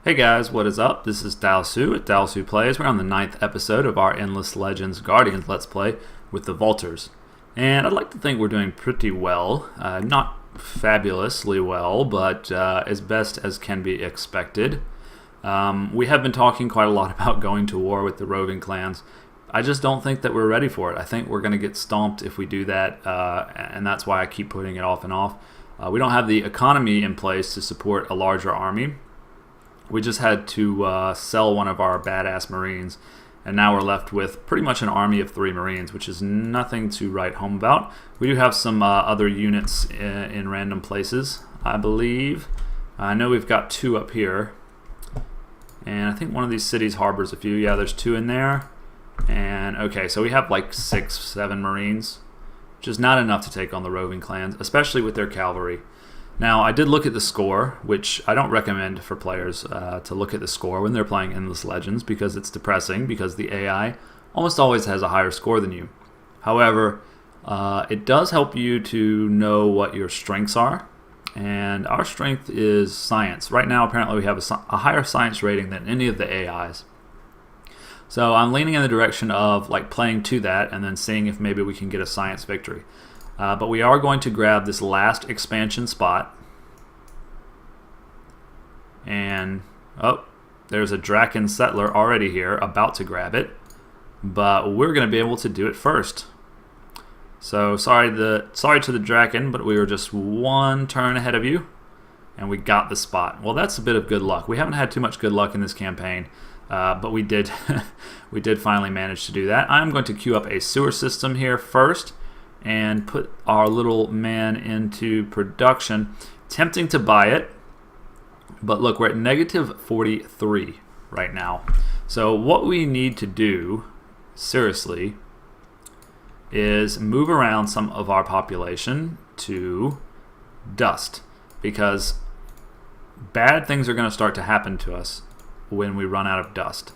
Hey guys, what is up? This is Dalsu at Dalsu Plays. We're on the 9th episode of our Endless Legends Guardians Let's Play with the Vaulters. And I'd like to think we're doing pretty well. Not fabulously well, but as best as can be expected. We have been talking quite a lot about going to war with the roving clans. I just don't think that we're ready for it. I think we're going to get stomped if we do that, and that's why I keep putting it off and off. We don't have the economy in place to support a larger army. We just had to sell one of our badass Marines, and now we're left with pretty much an army of 3 Marines, which is nothing to write home about. We do have some other units in random places, I believe. I know we've got 2 up here, and I think one of these cities harbors a few. Yeah, there's 2 in there. And okay, so we have like 6, 7 Marines, which is not enough to take on the roving clans, especially with their cavalry. Now, I did look at the score, which I don't recommend for players to look at the score when they're playing Endless Legends because it's depressing, because the AI almost always has a higher score than you. However, it does help you to know what your strengths are, and our strength is science. Right now, apparently, we have a higher science rating than any of the AIs. So I'm leaning in the direction of like playing to that and then seeing if maybe we can get a science victory. But we are going to grab this last expansion spot. And, oh, there's a Draken settler already here, about to grab it. But we're going to be able to do it first. So, sorry to the Draken, but we were just 1 turn ahead of you. And we got the spot. Well, that's a bit of good luck. We haven't had too much good luck in this campaign. But we did, we did finally manage to do that. I'm going to queue up a sewer system here first and put our little man into production. Tempting to buy it, but look, we're at negative 43 right now. So what we need to do, seriously, is move around some of our population to dust, because bad things are going to start to happen to us when we run out of dust.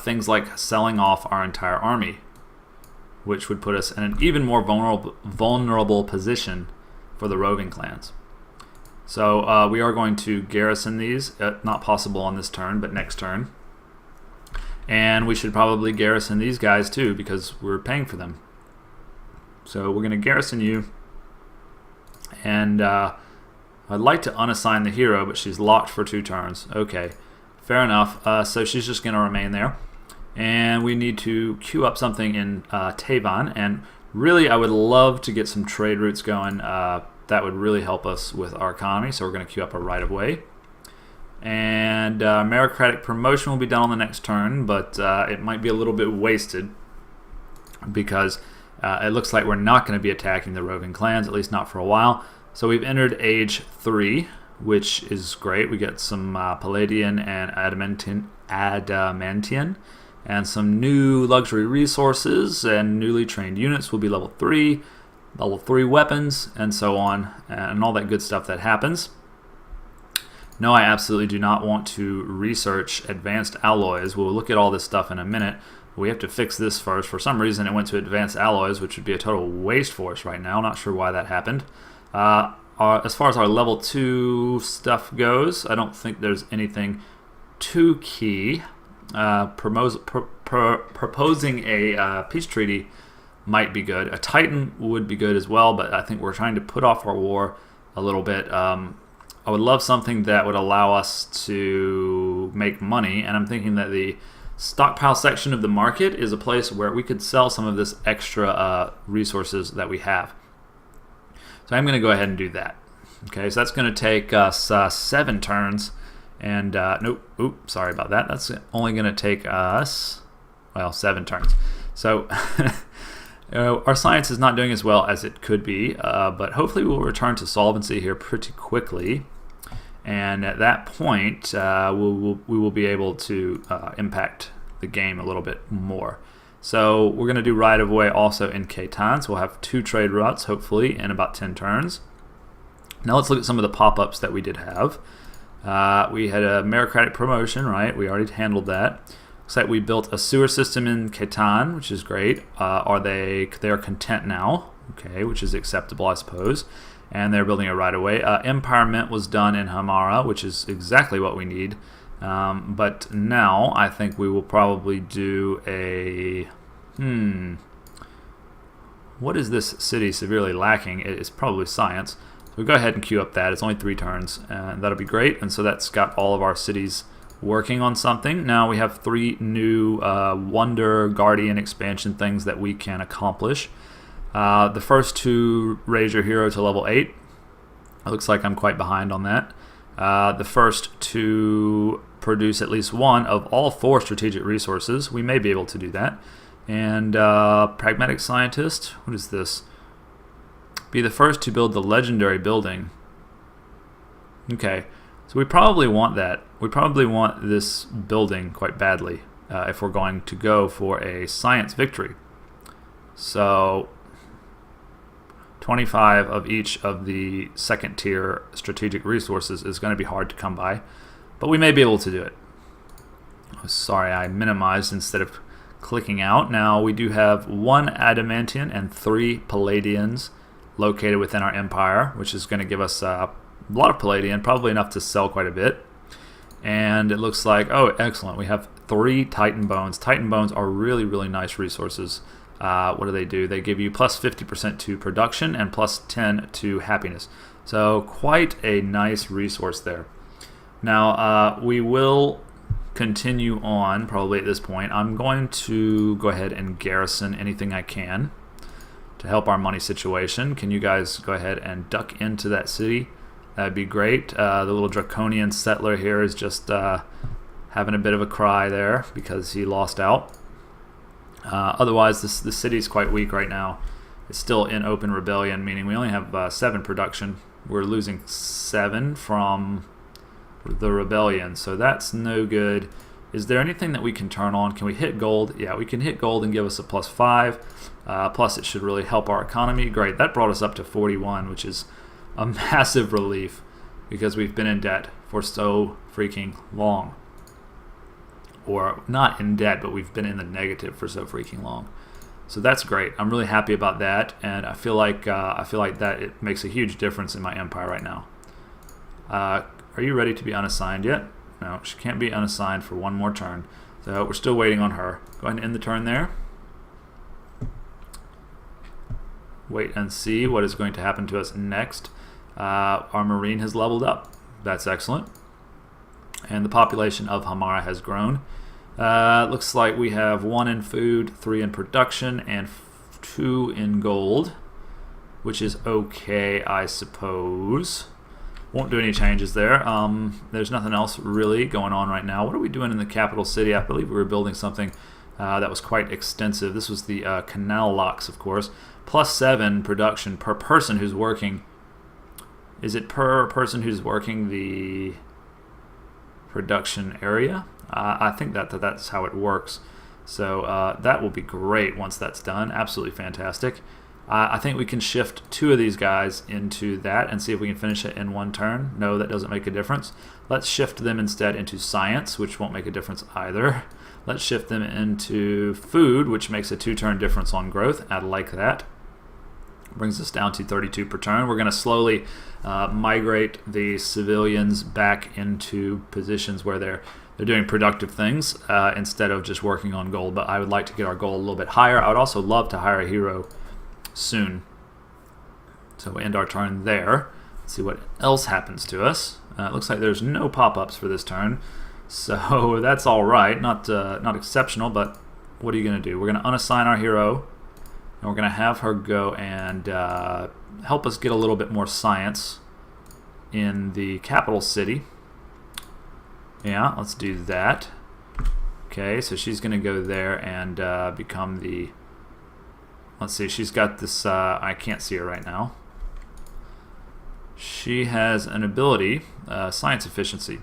Things like selling off our entire army, which would put us in an even more vulnerable position for the roving clans. So we are going to garrison these, not possible on this turn, but next turn. And we should probably garrison these guys too, because we're paying for them. So we're going to garrison you. And I'd like to unassign the hero, but she's locked for 2 turns. Okay, fair enough. So she's just going to remain there. And we need to queue up something in Tavon, and really I would love to get some trade routes going. That would really help us with our economy, so we're going to queue up a right-of-way. And meritocratic promotion will be done on the next turn, but it might be a little bit wasted because it looks like we're not going to be attacking the roving clans, at least not for a while. So we've entered age 3, which is great. We get some Palladian and Adamantian. And some new luxury resources, and newly trained units will be level 3 weapons, and so on, and all that good stuff that happens. No, I absolutely do not want to research advanced alloys. We'll look at all this stuff in a minute. We have to fix this first. For some reason, it went to advanced alloys, which would be a total waste for us right now. Not sure why that happened. As far as our level 2 stuff goes, I don't think there's anything too key. Proposing a peace treaty might be good. A Titan would be good as well, but I think we're trying to put off our war a little bit. I would love something that would allow us to make money, and I'm thinking that the stockpile section of the market is a place where we could sell some of this extra resources that we have. So I'm going to go ahead and do that. Okay, so that's going to take us 7 turns. And, nope, sorry about that. That's only going to take us, well, 7 turns. So, our science is not doing as well as it could be, but hopefully we'll return to solvency here pretty quickly. And at that point, we will be able to impact the game a little bit more. So, we're going to do right-of-way also in Catan. So, we'll have 2 trade routes, hopefully, in about 10 turns. Now, let's look at some of the pop-ups that we did have. We had a meritocratic promotion, right? We already handled that. Looks like we built a sewer system in Catan, which is great. They are content now, okay, which is acceptable, I suppose. and they're building it right away. Empire Mint was done in Hamara, which is exactly what we need. But now I think we will probably do a... What is this city severely lacking? It's probably science. So we'll go ahead and queue up that. It's only 3 turns, and that'll be great. And so that's got all of our cities working on something. Now we have 3 new Wonder Guardian expansion things that we can accomplish. The first to raise your hero to level 8. It looks like I'm quite behind on that. The first to produce at least 1 of all 4 strategic resources. We may be able to do that. And Pragmatic Scientist, what is this? Be the first to build the legendary building. Okay, so we probably want that. We probably want this building quite badly if we're going to go for a science victory. So 25 of each of the second tier strategic resources is going to be hard to come by, but we may be able to do it. Oh, sorry, I minimized instead of clicking out. Now we do have 1 Adamantian and 3 Palladians located within our empire, which is going to give us a lot of Palladian, probably enough to sell quite a bit. And it looks like, oh, excellent, we have 3 Titan Bones. Titan Bones are really, really nice resources. What do? They give you plus 50% to production and plus 10 to happiness. So quite a nice resource there. Now we will continue on probably at this point. I'm going to go ahead and garrison anything I can to help our money situation. Can you guys go ahead and duck into that city? That'd be great. The little draconian settler here is just having a bit of a cry there because he lost out. Otherwise, the city is quite weak right now. It's still in open rebellion, meaning we only have 7 production. We're losing 7 from the rebellion, so that's no good. Is there anything that we can turn on? Can we hit gold? Yeah, we can hit gold and give us a plus 5. Plus, it should really help our economy. Great, that brought us up to 41, which is a massive relief because we've been in debt for so freaking long. Or not in debt, but we've been in the negative for so freaking long. So that's great. I'm really happy about that, and I feel like that it makes a huge difference in my empire right now. Are you ready to be unassigned yet? No, she can't be unassigned for 1 more turn. So we're still waiting on her. Go ahead and end the turn there. Wait and see what is going to happen to us next. Our Marine has leveled up. That's excellent. And the population of Hamara has grown. Looks like we have 1 in food, 3 in production, and 2 in gold, which is okay, I suppose. Won't do any changes there. There's nothing else really going on right now. What are we doing in the capital city? I believe we were building something that was quite extensive. This was the canal locks, of course. Plus 7 production per person who's working. Is it per person who's working the production area? I think that's how it works. So that will be great once that's done. Absolutely fantastic. I think we can shift 2 of these guys into that and see if we can finish it in 1 turn. No, that doesn't make a difference. Let's shift them instead into science, which won't make a difference either. Let's shift them into food, which makes a 2-turn difference on growth. I like that. Brings us down to 32 per turn. We're going to slowly migrate the civilians back into positions where they're doing productive things instead of just working on gold. But I would like to get our gold a little bit higher. I would also love to hire a hero soon. So we end our turn there. Let's see what else happens to us. It looks like there's no pop-ups for this turn, so that's all right. Not exceptional, but what are you going to do? We're going to unassign our hero, and we're going to have her go and help us get a little bit more science in the capital city. Yeah, let's do that. Okay, so she's going to go there and become the... Let's see, she's got this... I can't see her right now. She has an ability, science efficiency.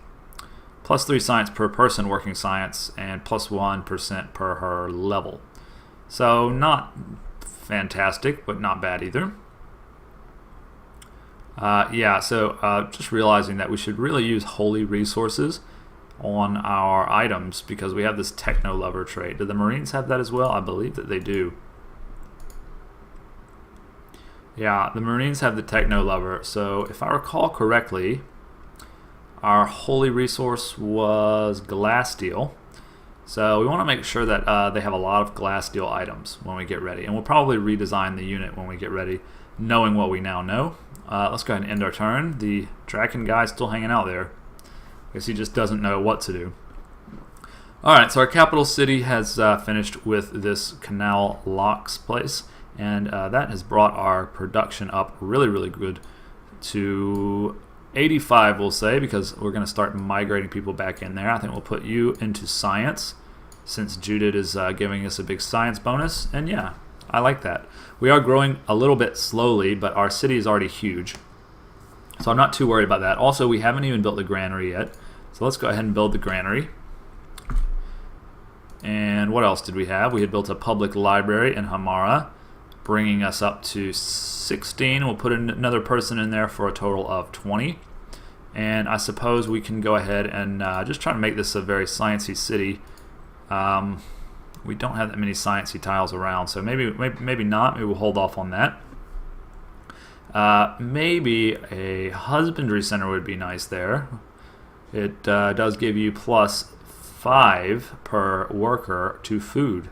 Plus 3 science per person working science, and plus 1% per her level. So not fantastic, but not bad either. Yeah, so just realizing that we should really use holy resources on our items because we have this techno lover trait. Do the Marines have that as well? I believe that they do. Yeah, the Marines have the techno lever. So if I recall correctly, our holy resource was glass steel. So we want to make sure that they have a lot of glass steel items when we get ready. And we'll probably redesign the unit when we get ready, knowing what we now know. Let's go ahead and end our turn. The Draken guy's still hanging out there. I guess he just doesn't know what to do. Alright, so our capital city has finished with this canal locks place. And that has brought our production up really, really good to 85, we'll say, because we're going to start migrating people back in there. I think we'll put you into science, since Judith is giving us a big science bonus. And yeah, I like that. We are growing a little bit slowly, but our city is already huge, so I'm not too worried about that. Also, we haven't even built the granary yet, so let's go ahead and build the granary. And what else did we have? We had built a public library in Hamara, bringing us up to 16. We'll put another person in there for a total of 20. And I suppose we can go ahead and just try to make this a very sciencey city. We don't have that many sciencey tiles around, so maybe not. Maybe we'll hold off on that. Maybe a husbandry center would be nice there. It does give you +5 per worker to food.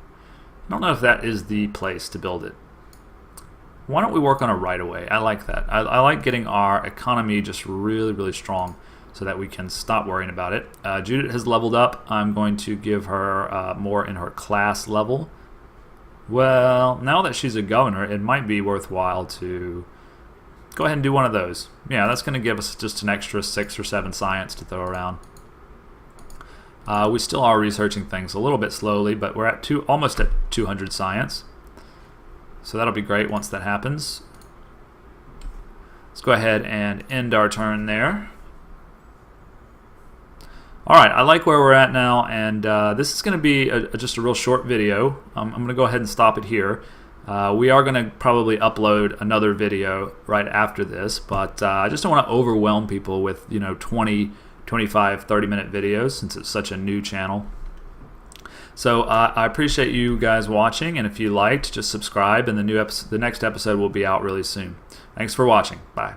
I don't know if that is the place to build it. Why don't we work on a right-of-way? I like that. I like getting our economy just really, really strong so that we can stop worrying about it. Judith has leveled up. I'm going to give her more in her class level. Well, now that she's a governor, it might be worthwhile to go ahead and do one of those. Yeah, that's going to give us just an extra 6 or 7 science to throw around. We still are researching things a little bit slowly, but we're at almost at 200 science. So that'll be great once that happens. Let's go ahead and end our turn there. Alright, I like where we're at now, and this is going to be just a real short video. I'm going to go ahead and stop it here. We are going to probably upload another video right after this, but I just don't want to overwhelm people with 20, 25, 30-minute videos since it's such a new channel. So I appreciate you guys watching, and if you liked, just subscribe, and the next episode will be out really soon. Thanks for watching. Bye.